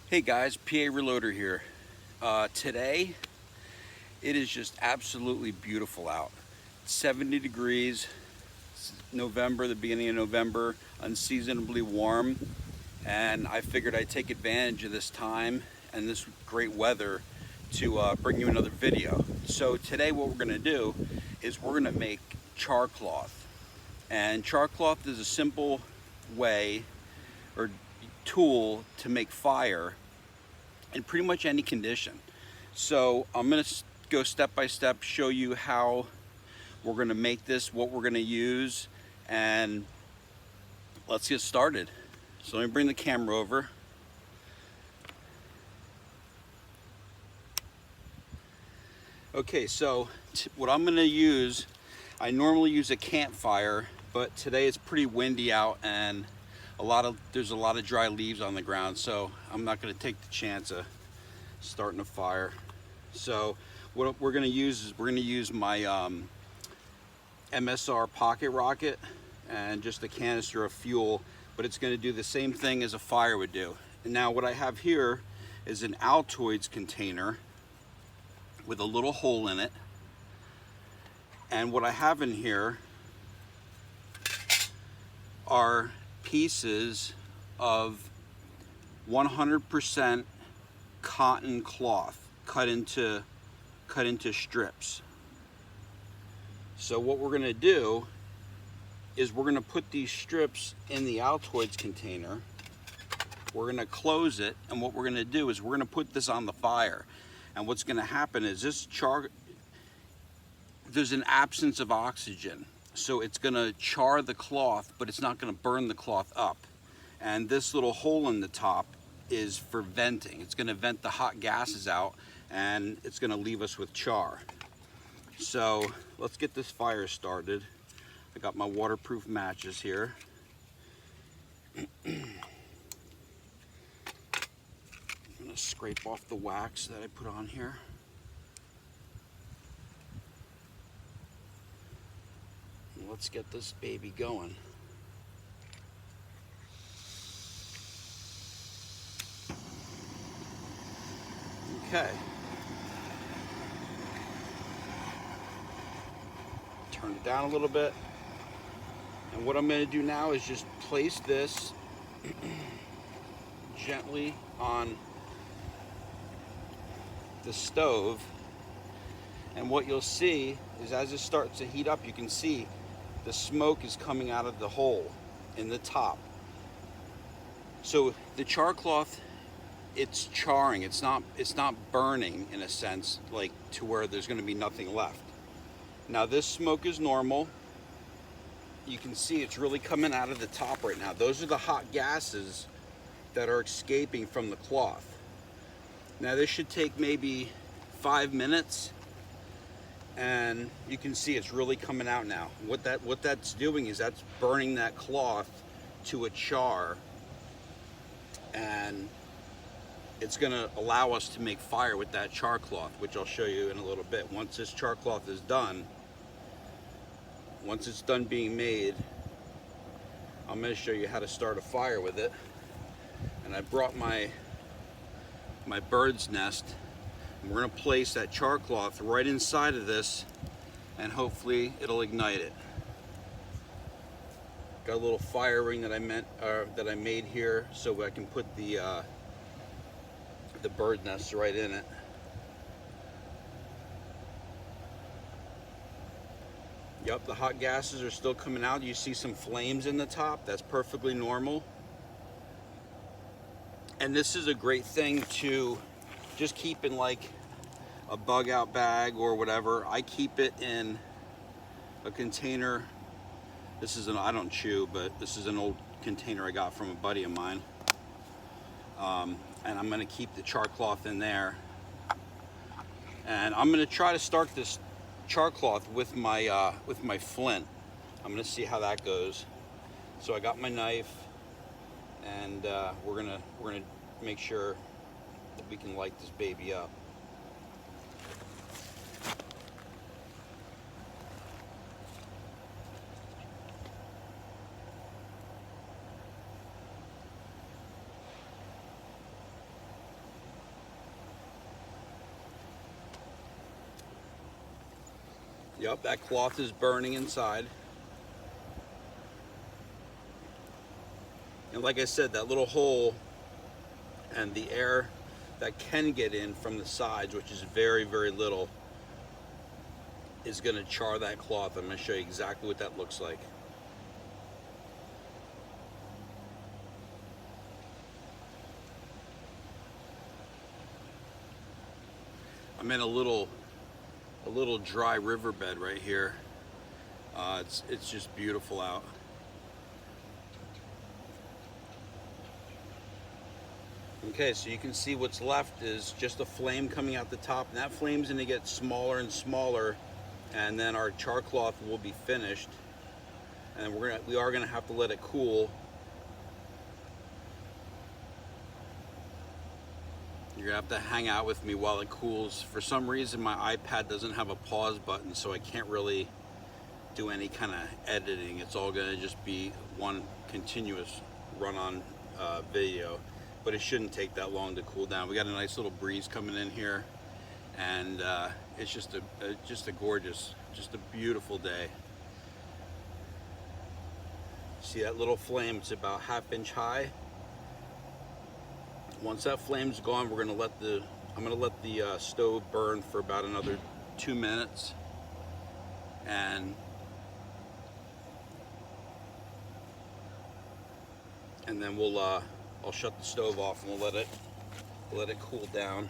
Hey guys, PA Reloader here. Today, it is just absolutely beautiful out. It's 70 degrees, it's November, the beginning of November, unseasonably warm, and I figured I'd take advantage of this time and this great weather to bring you another video. So today what we're going to do is we're going to make char cloth. And char cloth is a simple way or tool to make fire in pretty much any condition. So I'm going to go step by step, show you how we're going to make this, what we're going to use, and let's get started. So let me bring the camera over. Okay, so what I'm going to use, I normally use a campfire, but today it's pretty windy out and there's a lot of dry leaves on the ground, so I'm not going to take the chance of starting a fire. So what we're going to use is we're going to use my MSR pocket rocket and just a canister of fuel, but it's going to do the same thing as a fire would do. And now what I have here is an Altoids container with a little hole in it, and what I have in here are pieces of 100% cotton cloth cut into strips. So what we're going to do is we're going to put these strips in the Altoids container. We're going to close it, and what we're going to do is we're going to put this on the fire. And what's going to happen is there's an absence of oxygen, so it's going to char the cloth, but it's not going to burn the cloth up. And this little hole in the top is for venting. It's going to vent the hot gases out, and it's going to leave us with char. So let's get this fire started. I got my waterproof matches here. I'm going to scrape off the wax that I put on here. Let's get this baby going. Okay. Turn it down a little bit. And what I'm going to do now is just place this gently on the stove. And what you'll see is as it starts to heat up, you can see the smoke is coming out of the hole in the top. So the char cloth, it's charring. It's not burning in a sense, like to where there's going to be nothing left. Now this smoke is normal. You can see it's really coming out of the top right now. Those are the hot gases that are escaping from the cloth. Now this should take maybe 5 minutes, and you can see it's really coming out now. What that's doing is that's burning that cloth to a char, and it's going to allow us to make fire with that char cloth, which I'll show you in a little bit. Once this char cloth is done, once it's done being made, I'm going to show you how to start a fire with it. And I brought my bird's nest. And we're going to place that char cloth right inside of this, and hopefully it'll ignite it. Got a little fire ring that I made here so I can put the bird nest right in it. Yep, the hot gases are still coming out. You see some flames in the top. That's perfectly normal. And this is a great thing to just keep in like a bug out bag or whatever. I keep it in a container. This is I don't chew, but this is an old container I got from a buddy of mine. And I'm going to keep the char cloth in there. And I'm going to try to start this char cloth with my Flint. I'm going to see how that goes. So I got my knife, and we're gonna make sure that we can light this baby up. Yep, that cloth is burning inside. And like I said, that little hole and the air that can get in from the sides, which is very, very little, is going to char that cloth. I'm going to show you exactly what that looks like. I'm in a little dry riverbed right here. It's just beautiful out. Okay, so you can see what's left is just a flame coming out the top, and that flame's going to get smaller and smaller, and then our char cloth will be finished. And we are gonna have to let it cool. You're gonna have to hang out with me while it cools. For some reason, my iPad doesn't have a pause button, so I can't really do any kind of editing. It's all gonna just be one continuous run-on video, but it shouldn't take that long to cool down. We got a nice little breeze coming in here, and it's just a gorgeous, just a beautiful day. See that little flame? It's about ½ inch high. Once that flame's gone, I'm gonna let the stove burn for about another 2 minutes, and then I'll shut the stove off and we'll let it cool down.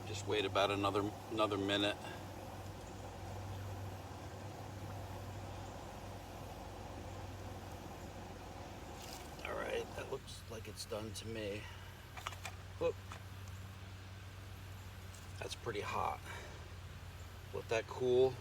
Just wait about another minute. All right, that looks like it's done to me. Whoop. That's pretty hot. Let that cool.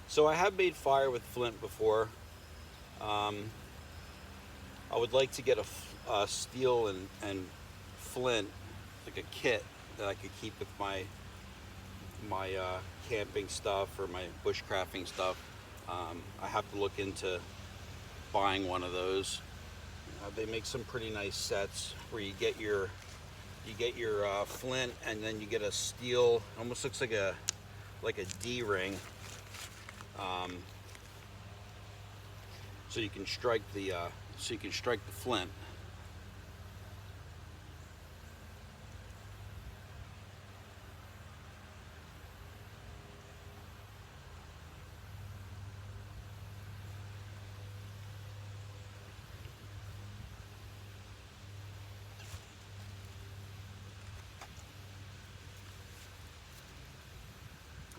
So I have made fire with Flint before. I would like to get a steel and Flint, like a kit that I could keep with my camping stuff or my bushcrafting stuff. I have to look into buying one of those. They make some pretty nice sets where you get your Flint, and then you get a steel, almost looks like a D-ring. So you can strike the flint.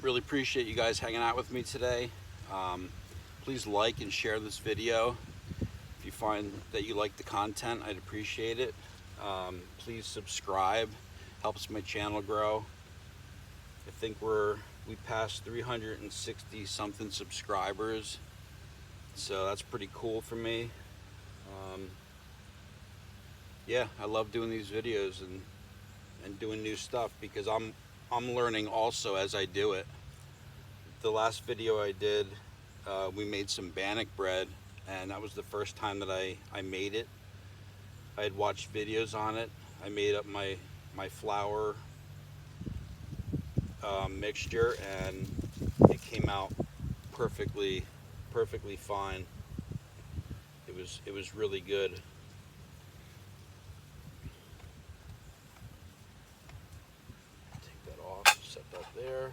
Really appreciate you guys hanging out with me today. Please like and share this video. If you find that you like the content, I'd appreciate it. Please subscribe, helps my channel grow. I think we passed 360 something subscribers, so that's pretty cool for me. Yeah, I love doing these videos and doing new stuff, because I'm learning also as I do it. The last video I did, we made some bannock bread, and that was the first time that I made it. I had watched videos on it. I made up my flour mixture, and it came out perfectly fine. It was really good. Take that off, set that there.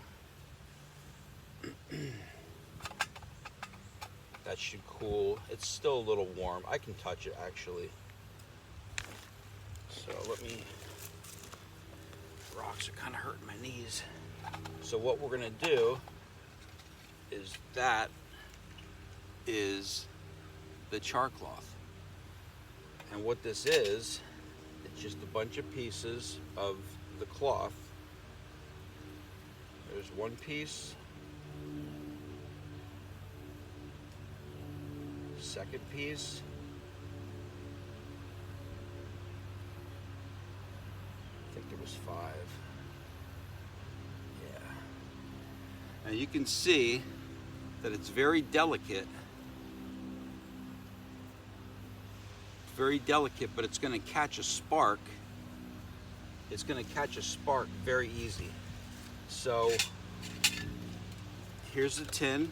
That should cool. It's still a little warm. I can touch it actually. So rocks are kind of hurting my knees. So what we're gonna do is the char cloth. And what this is, it's just a bunch of pieces of the cloth There's one piece. Second piece. I think there was 5. Yeah. And you can see that it's very delicate. It's very delicate, but it's going to catch a spark. It's going to catch a spark very easy. So here's the tin.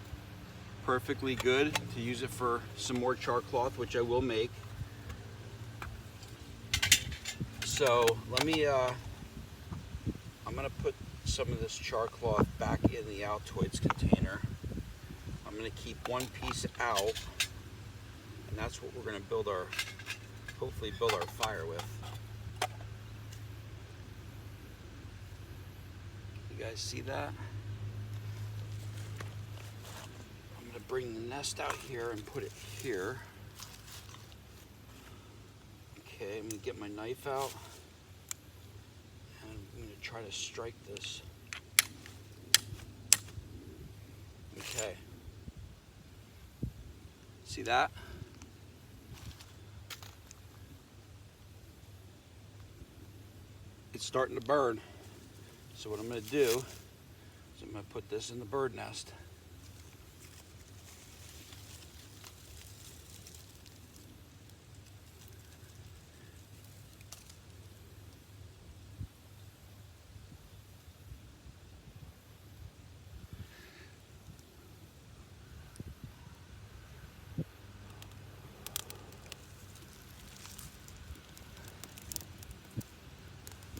Perfectly good to use it for some more char cloth, which I will make. So let me, I'm gonna put some of this char cloth back in the Altoids container. I'm gonna keep one piece out, and that's what we're gonna build our, hopefully build our fire with. You guys see that? Bring the nest out here and put it here. Okay, I'm gonna get my knife out and I'm gonna try to strike this. Okay. See that? It's starting to burn. So what I'm gonna do is I'm gonna put this in the bird nest.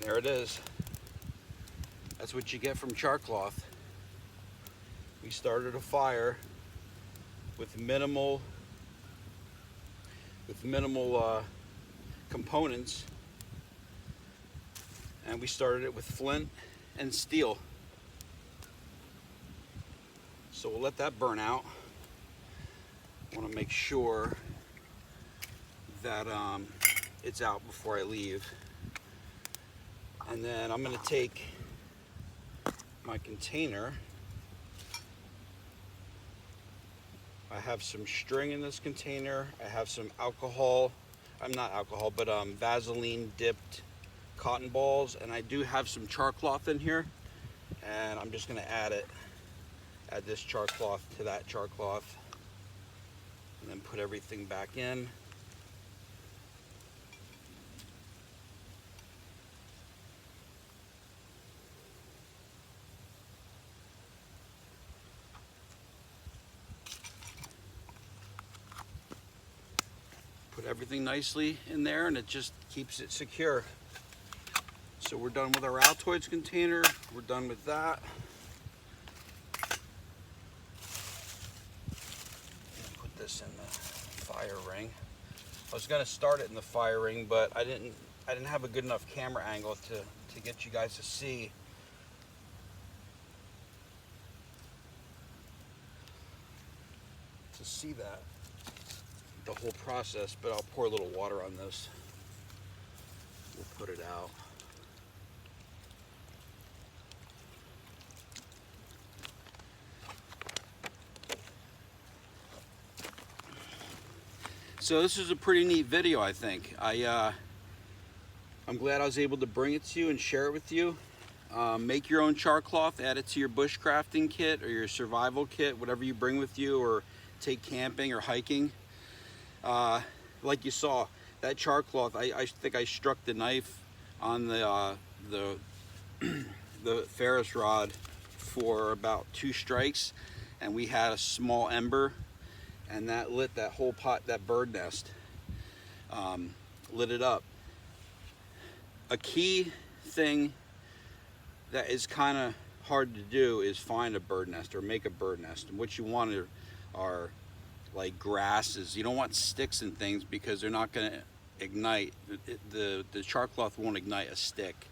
There it is. That's what you get from char cloth. We started a fire with minimal components, and we started it with flint and steel. So we'll let that burn out. I want to make sure that it's out before I leave. And then I'm going to take my container. I have some string in this container. I have some alcohol. I'm not alcohol, but Vaseline dipped cotton balls. And I do have some char cloth in here. And I'm just going to add this char cloth to that char cloth. And then put everything back in. Put everything nicely in there, and it just keeps it secure. So we're done with our Altoids container. We're done with that. Put this in the fire ring. I was gonna start it in the fire ring, but I didn't have a good enough camera angle to get you guys to see. That the whole process, but I'll pour a little water on this. We'll put it out. So this is a pretty neat video, I think. I'm glad I was able to bring it to you and share it with you. Make your own char cloth, add it to your bushcrafting kit or your survival kit, whatever you bring with you, or take camping or hiking. Like you saw, that char cloth, I think I struck the knife on the Ferris rod for about 2 strikes, and we had a small ember, and that lit that whole pot, that bird nest, lit it up. A key thing that is kind of hard to do is find a bird nest or make a bird nest. And what you want are like grasses. You don't want sticks and things because they're not going to ignite. The char cloth won't ignite a stick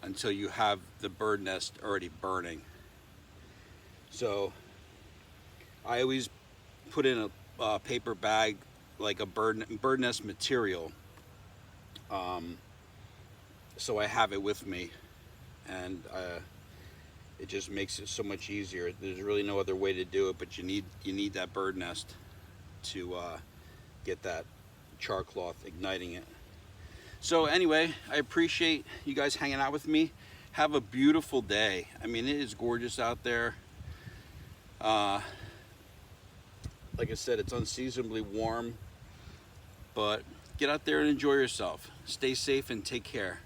until you have the bird nest already burning. So I always put in a paper bag, like a bird nest material, so I have it with me. And it just makes it so much easier. There's really no other way to do it, but you need that bird nest to get that char cloth igniting it. So anyway, I appreciate you guys hanging out with me. Have a beautiful day. I mean, it is gorgeous out there. Like I said, it's unseasonably warm, but get out there and enjoy yourself. Stay safe and take care.